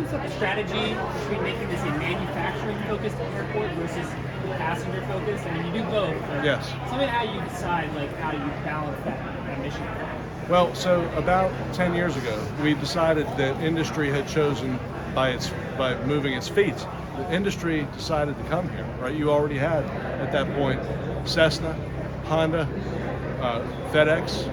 talk about the strategy between making this a manufacturing-focused airport versus passenger-focused? I mean, you do both. But Yes. tell me how you decide, like, how you balance that mission. Well, so about 10 years ago, we decided that industry had chosen by moving its feet. The industry decided to come here, right? You already had at that point Cessna, Honda, FedEx,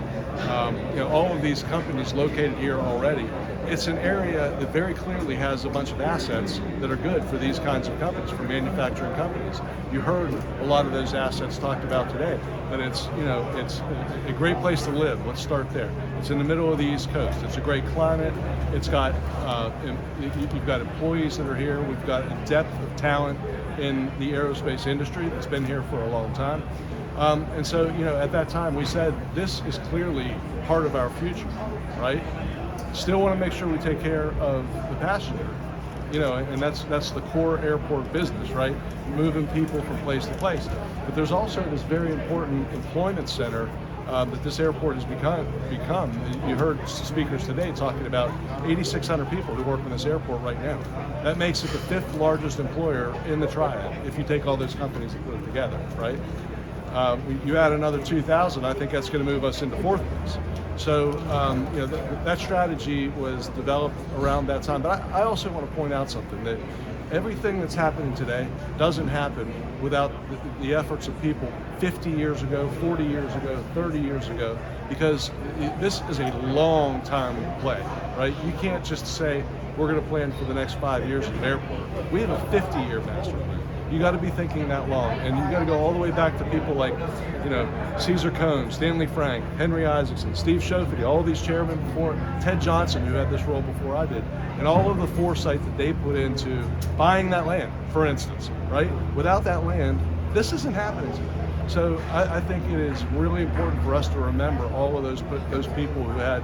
all of these companies located here already. It's an area that very clearly has a bunch of assets that are good for these kinds of companies, for manufacturing companies. You heard a lot of those assets talked about today, but it's a great place to live. Let's start there. It's in the middle of the East Coast. It's a great climate. It's got, you've got employees that are here. We've got a depth of talent in the aerospace industry that's been here for a long time. And so, at that time we said, this is clearly part of our future, right? Still want to make sure we take care of the passenger, and that's the core airport business, right? Moving people from place to place. But there's also this very important employment center that this airport has become. You heard speakers today talking about 8,600 people who work in this airport right now. That makes it the 5th largest employer in the triad if you take all those companies and put it together, right? You add another 2,000, I think that's going to move us into 4th place. So that strategy was developed around that time. But I also want to point out something, that everything that's happening today doesn't happen without the efforts of people 50 years ago, 40 years ago, 30 years ago, because this is a long time play, right? You can't just say, we're going to plan for the next 5 years at an airport. We have a 50-year master plan. You got to be thinking that long, and you got to go all the way back to people like, Caesar Cohn, Stanley Frank, Henry Isaacson, Steve Schofedy, all these chairmen before, Ted Johnson, who had this role before I did, and all of the foresight that they put into buying that land, for instance, right? Without that land, this isn't happening today. So I think it is really important for us to remember all of those people who had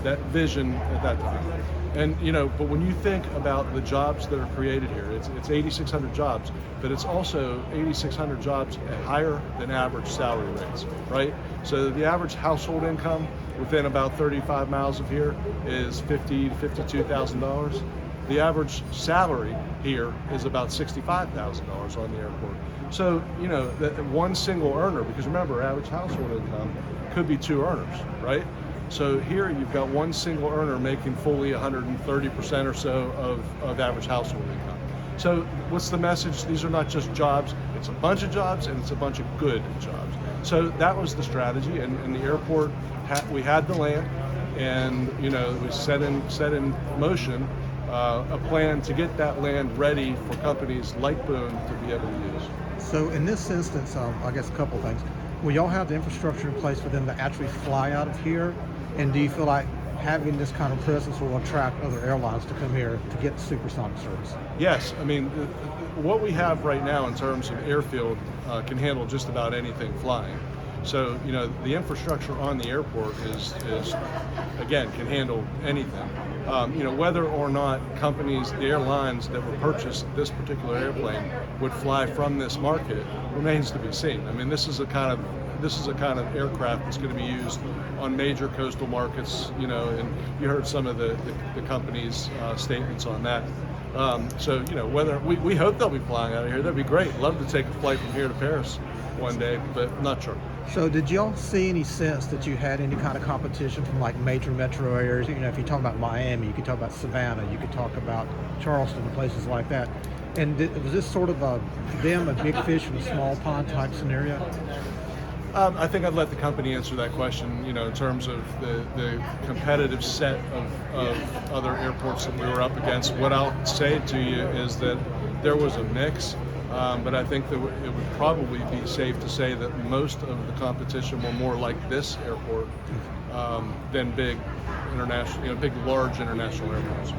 that vision at that time. And but when you think about the jobs that are created here, it's 8,600 jobs, but it's also 8,600 jobs at higher than average salary rates, right? So the average household income within about 35 miles of here is $50,000 to $52,000. The average salary here is about $65,000 on the airport. So, that one single earner, because remember, average household income could be 2 earners, right? So here you've got one single earner making fully 130% or so of average household income. So what's the message? These are not just jobs, it's a bunch of jobs, and it's a bunch of good jobs. So that was the strategy, and the airport, we had the land, and we set in motion a plan to get that land ready for companies like Boone to be able to use. So in this instance, I guess a couple things. Will y'all have the infrastructure in place for them to actually fly out of here? And do you feel like having this kind of presence will attract other airlines to come here to get supersonic service? Yes, I mean, what we have right now in terms of airfield can handle just about anything flying. So, the infrastructure on the airport is again, can handle anything. Whether or not companies, the airlines that would purchase this particular airplane would fly from this market remains to be seen. I mean, this is a kind of aircraft that's going to be used on major coastal markets, and you heard some of the company's statements on that. So, whether we hope they'll be flying out of here, that'd be great. Love to take a flight from here to Paris one day, but not sure. So did y'all see any sense that you had any kind of competition from like major metro areas? If you talk about Miami, you could talk about Savannah, you could talk about Charleston and places like that. And was this sort of a big fish in a small pond type scenario? I think I'd let the company answer that question, in terms of the competitive set of other airports that we were up against. What I'll say to you is that there was a mix, but I think that it would probably be safe to say that most of the competition were more like this airport than big international, big large international airports.